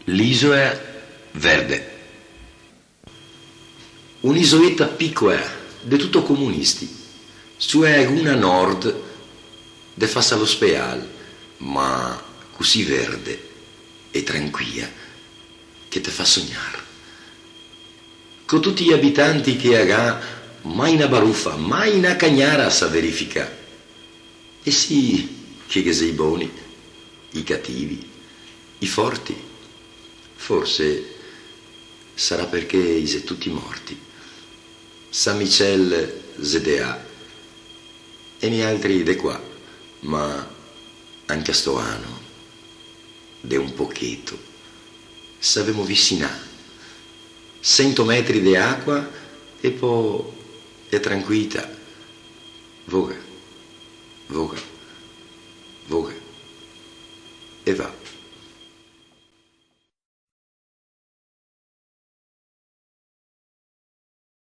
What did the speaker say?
L'isola verde. Un'isoletta piccola, de tutto comunisti, sulla Laguna Nord, de fassa lo speal, ma così verde e tranquilla che te fa sognar. Con tutti gli abitanti che ha mai una barufa, mai una cagnara sa verificà. E sì, che sei boni, i cativi, i forti, forse sarà perché siete tutti morti. S Michele ZDA e ne altri de qua, ma anche a sto anno, de un pochetto, s'avemo vicina, 100 metri di acqua e poi è tranquilla, voga, voga, voga e va.